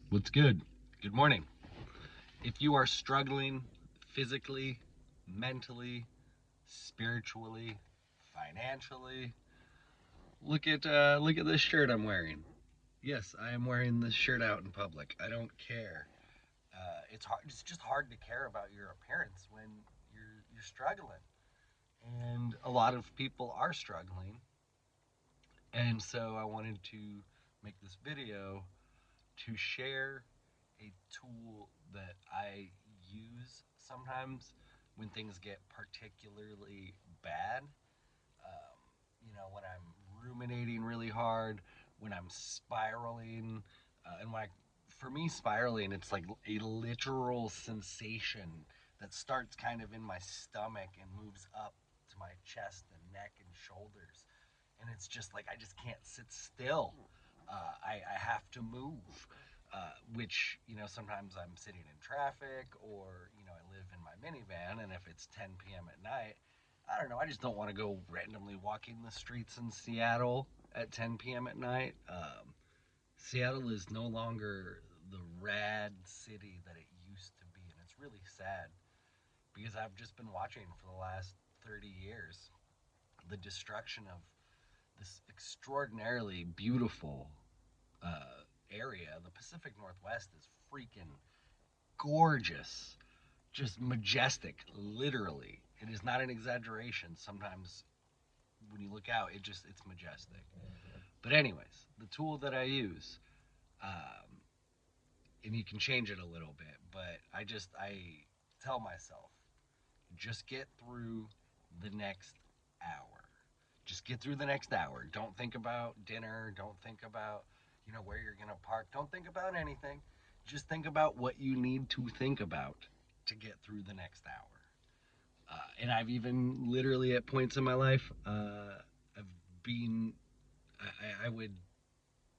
What's good? Good morning. If you are struggling physically, mentally, spiritually, financially, look at this shirt I'm wearing. Yes, I am wearing this shirt out in public. I don't care. It's hard. It's just hard to care about your appearance when you're struggling, and a lot of people are struggling. And so I wanted to make this video to share a tool that I use sometimes when things get particularly bad. When I'm ruminating really hard, when I'm spiraling, and for me, spiraling, it's like a literal sensation that starts kind of in my stomach and moves up to my chest and neck and shoulders. And it's just like I just can't sit still. I have to move, which, sometimes I'm sitting in traffic or, I live in my minivan. And if it's 10 p.m. at night, I don't know, I just don't want to go randomly walking the streets in Seattle at 10 p.m. at night. Seattle is no longer the rad city that it used to be. And it's really sad because I've just been watching for the last 30 years the destruction of this extraordinarily beautiful area. The Pacific Northwest is freaking gorgeous, just majestic, literally. It is not an exaggeration. Sometimes when you look out, it's majestic. But anyways, the tool that I use, um, and you can change it a little bit, but I tell myself, just get through the next hour. Just get through the next hour. Don't think about dinner. Don't think about, where you're going to park. Don't think about anything. Just think about what you need to think about to get through the next hour. And I've even literally at points in my life, I've been, I would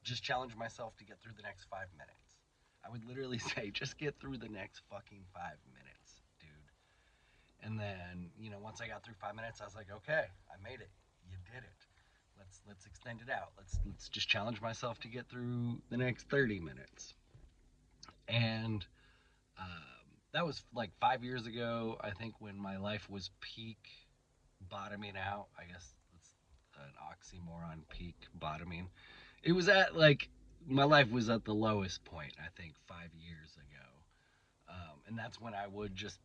just challenge myself to get through the next 5 minutes. I would literally say, just get through the next fucking 5 minutes, dude. And then, once I got through 5 minutes, I was like, okay, I made it. You did it. Let's extend it out. Let's just challenge myself to get through the next 30 minutes. And that was like 5 years ago, I think, when my life was peak bottoming out. I guess that's an oxymoron, peak bottoming. It was at like my life was at the lowest point, I think, 5 years ago. And that's when I would just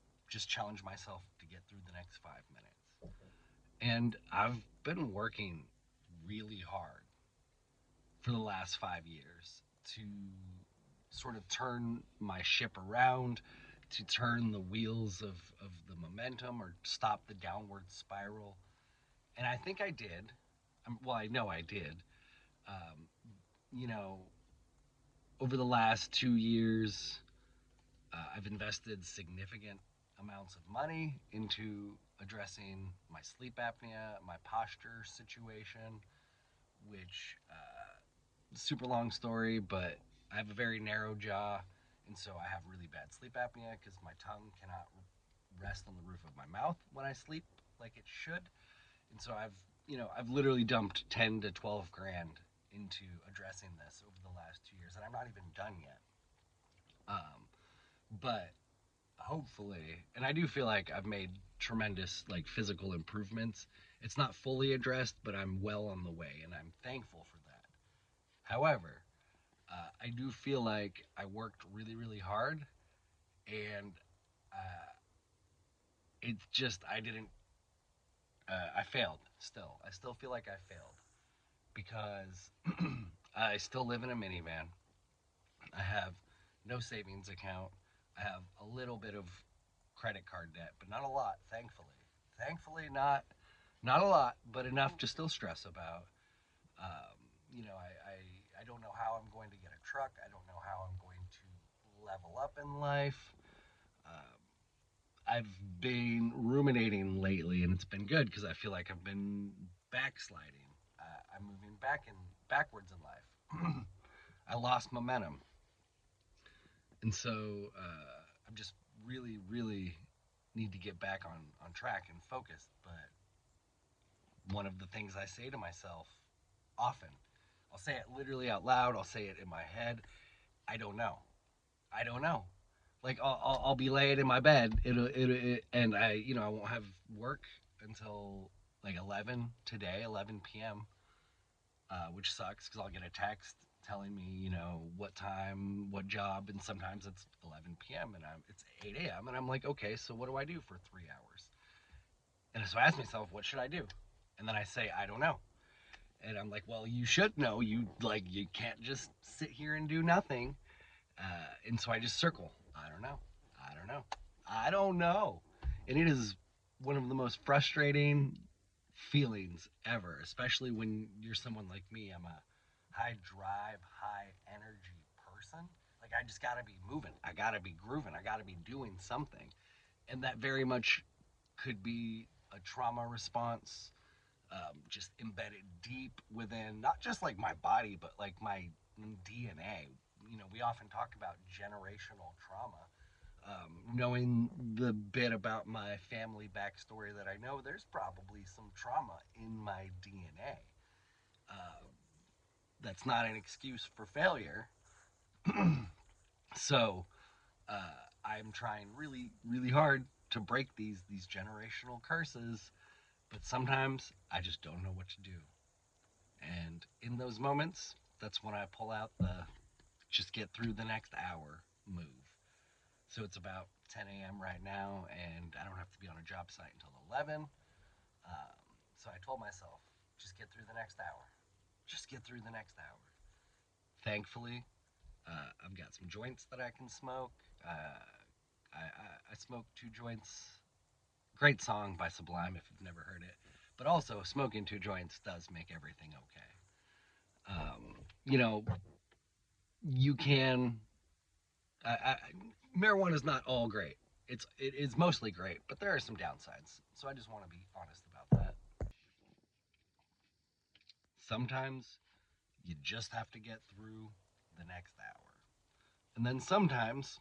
challenge myself to get through the next 5 minutes. And I've been working really hard for the last 5 years to sort of turn my ship around, to turn the wheels of the momentum or stop the downward spiral. And I think I did. Well, I know I did. Um, you know, over the last 2 years, I've invested significant amounts of money into addressing my sleep apnea, my posture situation, which super long story, but I have a very narrow jaw, and so I have really bad sleep apnea because my tongue cannot rest on the roof of my mouth when I sleep like it should. And so I've literally dumped 10 to 12 grand into addressing this over the last 2 years, and I'm not even done yet. But hopefully, and I do feel like I've made tremendous like physical improvements. It's not fully addressed, but I'm well on the way, and I'm thankful for that. However, I do feel like I worked really, really hard, and uh, it's just I didn't. I failed. I still feel like I failed because I still live in a minivan. I have no savings account. I have a little bit of credit card debt, but not a lot, thankfully. Thankfully, not a lot, but enough to still stress about. Um, I don't know how I'm going to get a truck. I don't know how I'm going to level up in life. Um, I've been ruminating lately, and it's been good because I feel like I've been backsliding. I'm moving backwards in life. I lost momentum, and so I'm just really, really need to get back on track and focused. But one of the things I say to myself often, I'll say it literally out loud. I'll say it in my head. I don't know. I don't know. Like I'll be laid in my bed. And I won't have work until like 11 today, 11 p.m. Which sucks because I'll get a text telling me, what time, what job, and sometimes it's 11 p.m. and it's 8 a.m. and I'm like, okay, so what do I do for 3 hours? And so I ask myself, what should I do? And then I say, I don't know. And I'm like, well, you should know. You can't just sit here and do nothing. And so I just circle. I don't know. I don't know. I don't know. And it is one of the most frustrating feelings ever, especially when you're someone like me. I'm a high drive, high energy person. Like I just gotta be moving. I gotta be grooving. I gotta be doing something. And that very much could be a trauma response, just embedded deep within not just like my body, but like my DNA. We often talk about generational trauma. Knowing the bit about my family backstory that I know, there's probably some trauma in my DNA. Uh, that's not an excuse for failure. So I'm trying really, really hard to break these generational curses, but sometimes I just don't know what to do. And in those moments, that's when I pull out the just get through the next hour move. So it's about 10 a.m. right now, and I don't have to be on a job site until 11. So I told myself, just get through the next hour. Just get through the next hour. Thankfully, I've got some joints that I can smoke. I smoke two joints. Great song by Sublime if you've never heard it. But also, smoking two joints does make everything okay. You know, you can. Marijuana is not all great. It is mostly great, but there are some downsides. So I just want to be honest about that. Sometimes you just have to get through the next hour. And then sometimes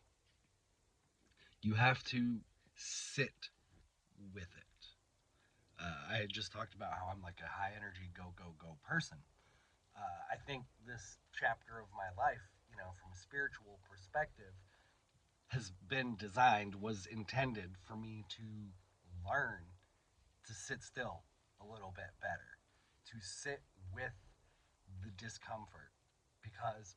you have to sit with it. I had just talked about how I'm like a high energy, go, go, go person. I think this chapter of my life, from a spiritual perspective, has been designed, was intended for me to learn to sit still a little bit better, to sit with the discomfort. Because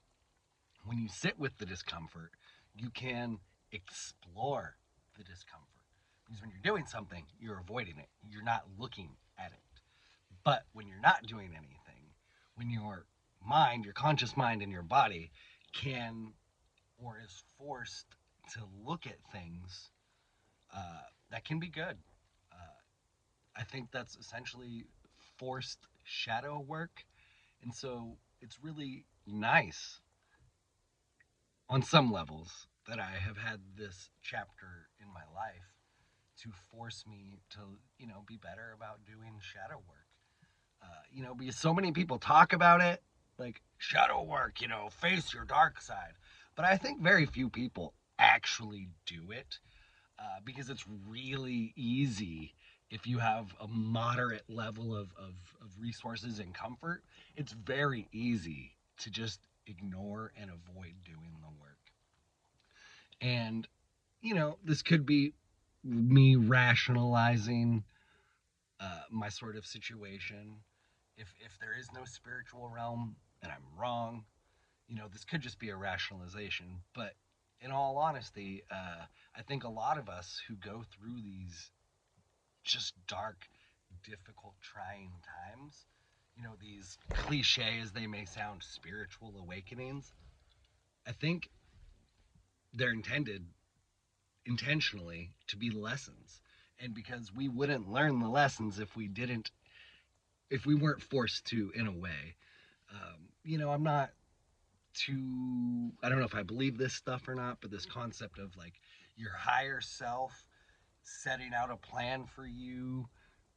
when you sit with the discomfort, you can explore the discomfort. Because when you're doing something, you're avoiding it, you're not looking at it. But when you're not doing anything, when your mind, your conscious mind in your body can or is forced to look at things, that can be good. Uh, I think that's essentially forced shadow work. And so it's really nice on some levels that I have had this chapter in my life to force me to, be better about doing shadow work. Because so many people talk about it, like shadow work, face your dark side. But I think very few people actually do it, because it's really easy if you have a moderate level of resources and comfort. It's very easy to just ignore and avoid doing the work. And, this could be me rationalizing my sort of situation. If there is no spiritual realm and I'm wrong, this could just be a rationalization. But in all honesty, I think a lot of us who go through these just dark, difficult, trying times, these cliche as they may sound, spiritual awakenings, I think they're intended intentionally to be lessons. And because we wouldn't learn the lessons if we weren't forced to, in a way. I'm not I don't know if I believe this stuff or not, but this concept of like your higher self setting out a plan for you,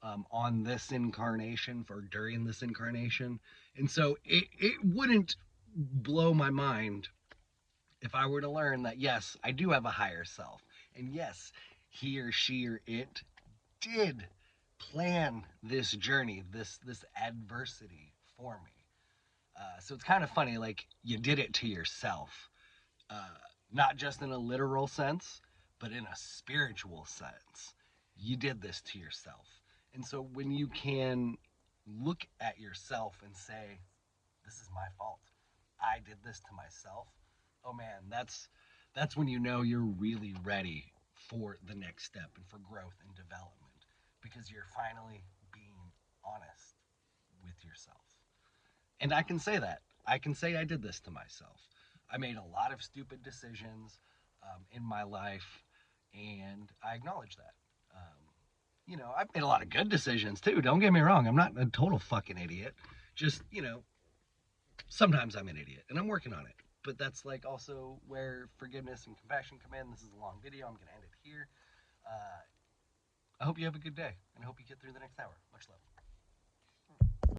on this incarnation, for during this incarnation. And so it wouldn't blow my mind if I were to learn that, yes, I do have a higher self. And yes, he or she or it did plan this journey, this adversity for me. So it's kind of funny, like you did it to yourself. Uh, not just in a literal sense, but in a spiritual sense. You did this to yourself. And so when you can look at yourself and say, this is my fault. I did this to myself. Oh man, that's when you know you're really ready for the next step and for growth and development because you're finally being honest with yourself. And I can say that. I can say I did this to myself. I made a lot of stupid decisions in my life, and I acknowledge that. I've made a lot of good decisions too. Don't get me wrong. I'm not a total fucking idiot. Just, sometimes I'm an idiot, and I'm working on it. But that's like also where forgiveness and compassion come in. This is a long video. I'm going to end it here. I hope you have a good day, and I hope you get through the next hour. Much love.